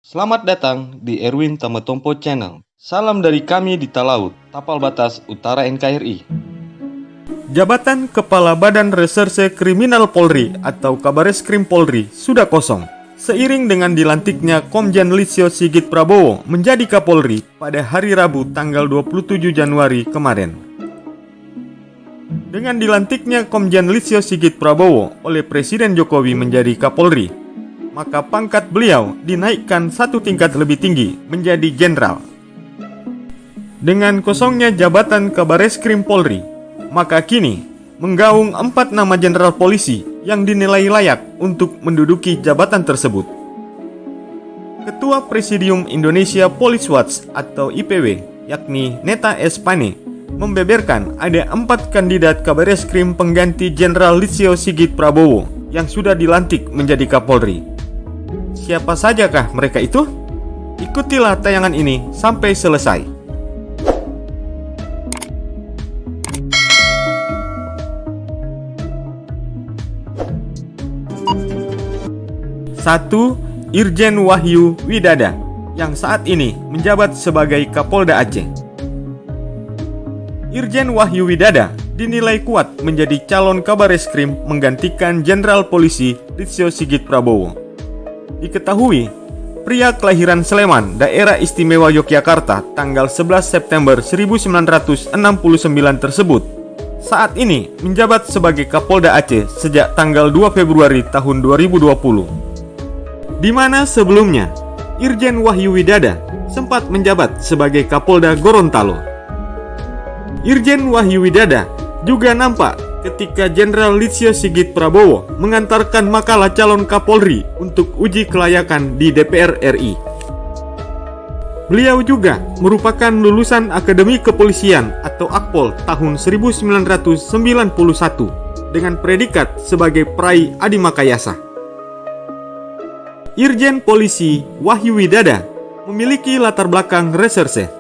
Selamat datang di Erwin Tametompo Channel. Salam dari kami di Talaut, Tapal Batas Utara NKRI. Jabatan Kepala Badan Reserse Kriminal Polri atau Kabareskrim Polri sudah kosong, seiring dengan dilantiknya Komjen Listio Sigit Prabowo menjadi Kapolri pada hari Rabu tanggal 27 Januari kemarin. Dengan dilantiknya Komjen Listio Sigit Prabowo oleh Presiden Jokowi menjadi Kapolri, maka pangkat beliau dinaikkan satu tingkat lebih tinggi menjadi jenderal. Dengan kosongnya jabatan Kabareskrim Polri, maka kini menggaung 4 nama jenderal polisi yang dinilai layak untuk menduduki jabatan tersebut. Ketua Presidium Indonesia Police Watch atau IPW, yakni Neta S. Pane, membeberkan ada 4 kandidat Kabareskrim pengganti Jenderal Listio Sigit Prabowo yang sudah dilantik menjadi Kapolri. Siapa sajakah mereka itu? Ikutilah tayangan ini sampai selesai. 1. Irjen Wahyu Widada yang saat ini menjabat sebagai Kapolda Aceh. Irjen Wahyu Widada dinilai kuat menjadi calon Kabareskrim menggantikan Jenderal Polisi Listio Sigit Prabowo. Diketahui, pria kelahiran Sleman, Daerah Istimewa Yogyakarta, tanggal 11 September 1969 tersebut saat ini menjabat sebagai Kapolda Aceh sejak tanggal 2 Februari tahun 2020. Di mana sebelumnya Irjen Wahyu Widada sempat menjabat sebagai Kapolda Gorontalo. Irjen Wahyu Widada juga nampak ketika Jenderal Listio Sigit Prabowo mengantarkan makalah calon Kapolri untuk uji kelayakan di DPR RI. Beliau juga merupakan lulusan Akademi Kepolisian atau Akpol tahun 1991 dengan predikat sebagai Prai Adimakayasa. Irjen Polisi Wahyu Widada memiliki latar belakang reserse.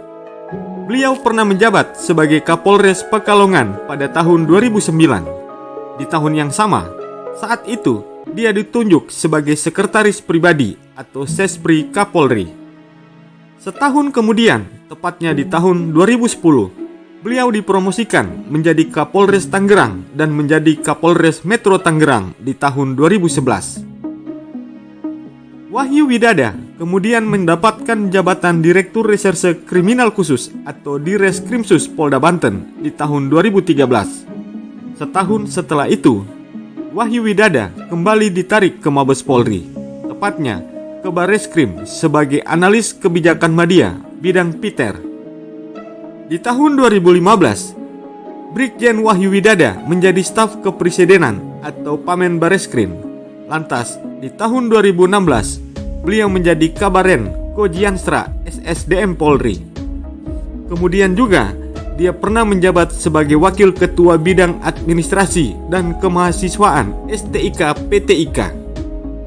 Beliau pernah menjabat sebagai Kapolres Pekalongan pada tahun 2009. Di tahun yang sama, saat itu dia ditunjuk sebagai Sekretaris Pribadi atau Sespri Kapolri. Setahun kemudian, tepatnya di tahun 2010, beliau dipromosikan menjadi Kapolres Tangerang dan menjadi Kapolres Metro Tangerang di tahun 2011. Wahyu Widada kemudian mendapatkan jabatan Direktur Reserse Kriminal Khusus atau Direskrimsus Polda Banten di tahun 2013. Setahun setelah itu, Wahyu Widada kembali ditarik ke Mabes Polri, tepatnya ke Bareskrim sebagai analis kebijakan media bidang Piter. Di tahun 2015, Brigjen Wahyu Widada menjadi staf kepresidenan atau Pamen Bareskrim. Lantas, di tahun 2016, beliau menjadi Kabaren Kojianstra SSDM Polri. Kemudian juga, dia pernah menjabat sebagai Wakil Ketua Bidang Administrasi dan Kemahasiswaan STIK PTIK.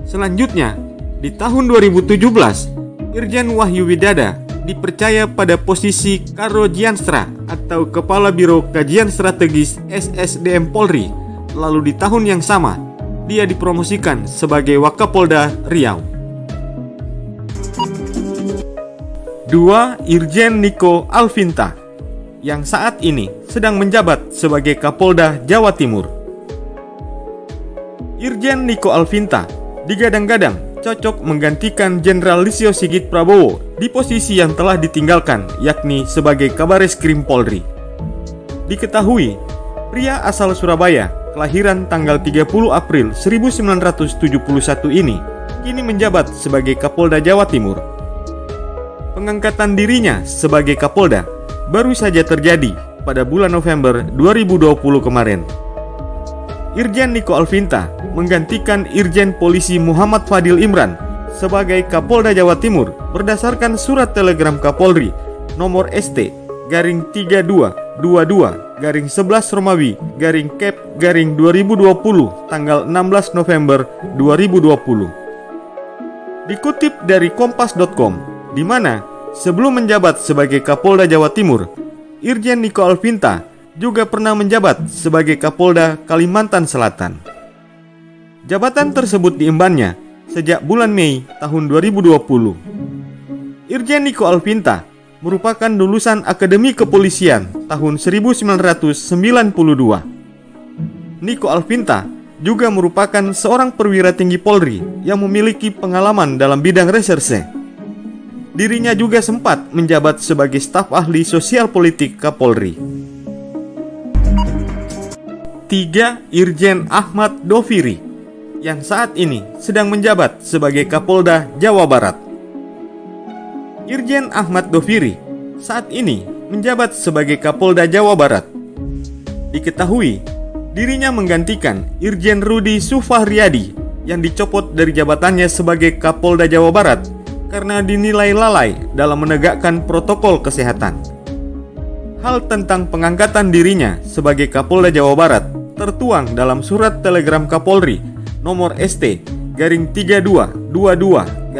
Selanjutnya, di tahun 2017, Irjen Wahyu Widada dipercaya pada posisi Karojianstra atau Kepala Biro Kajian Strategis SSDM Polri. Lalu di tahun yang sama, dia dipromosikan sebagai Wakapolda Riau. 2. Irjen Niko Alvinta yang saat ini sedang menjabat sebagai Kapolda Jawa Timur. Irjen Niko Alvinta digadang-gadang cocok menggantikan Jenderal Listio Sigit Prabowo di posisi yang telah ditinggalkan, yakni sebagai Kabareskrim Polri. Diketahui, pria asal Surabaya kelahiran tanggal 30 April 1971 ini kini menjabat sebagai Kapolda Jawa Timur. Pengangkatan dirinya sebagai Kapolda baru saja terjadi pada bulan November 2020 kemarin. Irjen Niko Alvinta menggantikan Irjen Polisi Muhammad Fadil Imran sebagai Kapolda Jawa Timur berdasarkan surat telegram Kapolri nomor ST-3222-11 Romawi Kep 2020 tanggal 16 November 2020. Dikutip dari kompas.com, di mana sebelum menjabat sebagai Kapolda Jawa Timur, Irjen Niko Alvinta juga pernah menjabat sebagai Kapolda Kalimantan Selatan. Jabatan tersebut diembannya sejak bulan Mei tahun 2020. Irjen Niko Alvinta merupakan lulusan Akademi Kepolisian tahun 1992. Niko Alvinta juga merupakan seorang perwira tinggi Polri yang memiliki pengalaman dalam bidang reserse. Dirinya juga sempat menjabat sebagai staf ahli sosial politik Kapolri. 3. Irjen Ahmad Doviri yang saat ini sedang menjabat sebagai Kapolda Jawa Barat. Irjen Ahmad Doviri saat ini menjabat sebagai Kapolda Jawa Barat. Diketahui, dirinya menggantikan Irjen Rudi Sufahriyadi yang dicopot dari jabatannya sebagai Kapolda Jawa Barat karena dinilai lalai dalam menegakkan protokol kesehatan. Hal tentang pengangkatan dirinya sebagai Kapolda Jawa Barat tertuang dalam surat telegram Kapolri nomor ST-3222-11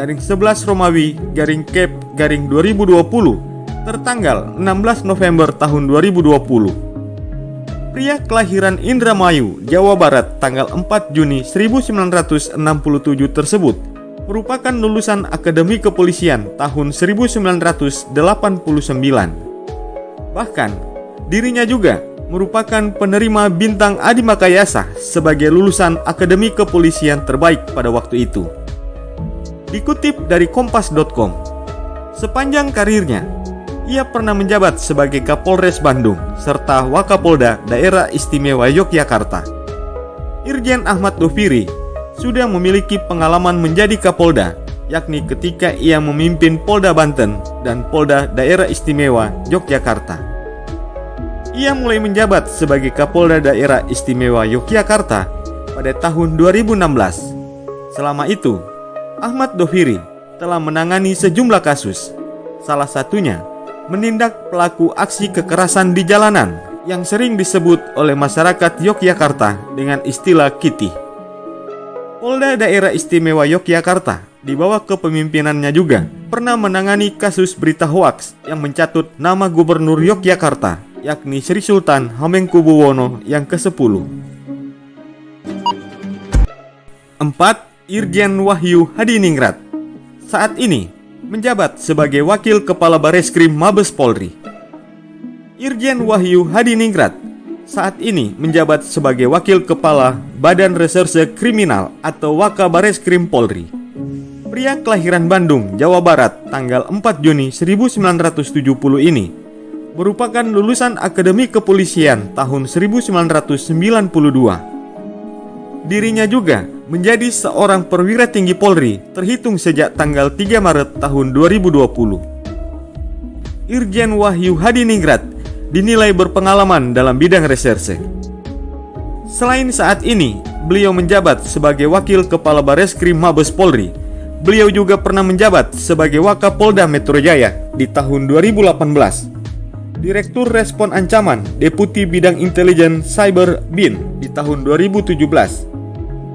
Romawi Kep 2020 tertanggal 16 November tahun 2020. Pria kelahiran Indramayu, Jawa Barat tanggal 4 Juni 1967 tersebut merupakan lulusan Akademi Kepolisian tahun 1989. Bahkan, dirinya juga merupakan penerima bintang Adi Makayasa sebagai lulusan Akademi Kepolisian terbaik pada waktu itu. Dikutip dari kompas.com, sepanjang karirnya, ia pernah menjabat sebagai Kapolres Bandung serta Wakapolda Daerah Istimewa Yogyakarta. Irjen Ahmad Doviri sudah memiliki pengalaman menjadi Kapolda, yakni ketika ia memimpin Polda Banten dan Polda Daerah Istimewa Yogyakarta. Ia mulai menjabat sebagai Kapolda Daerah Istimewa Yogyakarta pada tahun 2016. Selama itu, Ahmad Doviri telah menangani sejumlah kasus, salah satunya menindak pelaku aksi kekerasan di jalanan yang sering disebut oleh masyarakat Yogyakarta dengan istilah Kitty. Polda Daerah Istimewa Yogyakarta di bawah kepemimpinannya juga pernah menangani kasus berita hoaks yang mencatut nama Gubernur Yogyakarta, yakni Sri Sultan Hamengkubuwono yang ke-10. 4. Irjen Wahyu Hadiningrat saat ini menjabat sebagai Wakil Kepala Bareskrim Mabes Polri. Irjen Wahyu Hadiningrat saat ini menjabat sebagai Wakil Kepala Badan Reserse Kriminal atau Wakabareskrim Polri. Pria kelahiran Bandung, Jawa Barat tanggal 4 Juni 1970 ini merupakan lulusan Akademi Kepolisian tahun 1992. Dirinya juga menjadi seorang perwira tinggi Polri terhitung sejak tanggal 3 Maret tahun 2020. Irjen Wahyu Hadiningrat dinilai berpengalaman dalam bidang reserse. Selain saat ini beliau menjabat sebagai Wakil Kepala Bareskrim Mabes Polri, beliau juga pernah menjabat sebagai Wakapolda Metro Jaya di tahun 2018. Direktur Respon Ancaman Deputi Bidang Intelijen Cyber BIN di tahun 2017.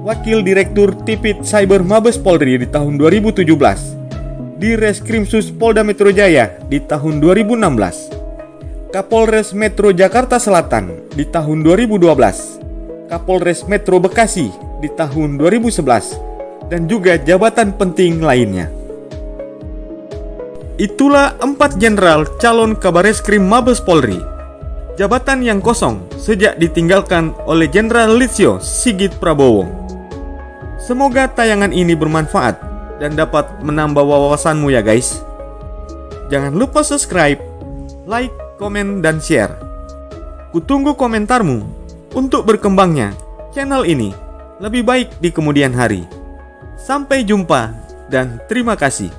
Wakil Direktur Tipit Cyber Mabes Polri di tahun 2017. Di Reskrimsus Polda Metro Jaya di tahun 2016. Kapolres Metro Jakarta Selatan di tahun 2012. Kapolres Metro Bekasi di tahun 2011 dan juga jabatan penting lainnya. Itulah 4 jenderal calon Kabareskrim Mabes Polri, jabatan yang kosong sejak ditinggalkan oleh Jenderal Listio Sigit Prabowo. Semoga tayangan ini bermanfaat dan dapat menambah wawasanmu ya guys. Jangan lupa subscribe, like, komen, dan share. Kutunggu komentarmu untuk berkembangnya channel ini lebih baik di kemudian hari. Sampai jumpa dan terima kasih.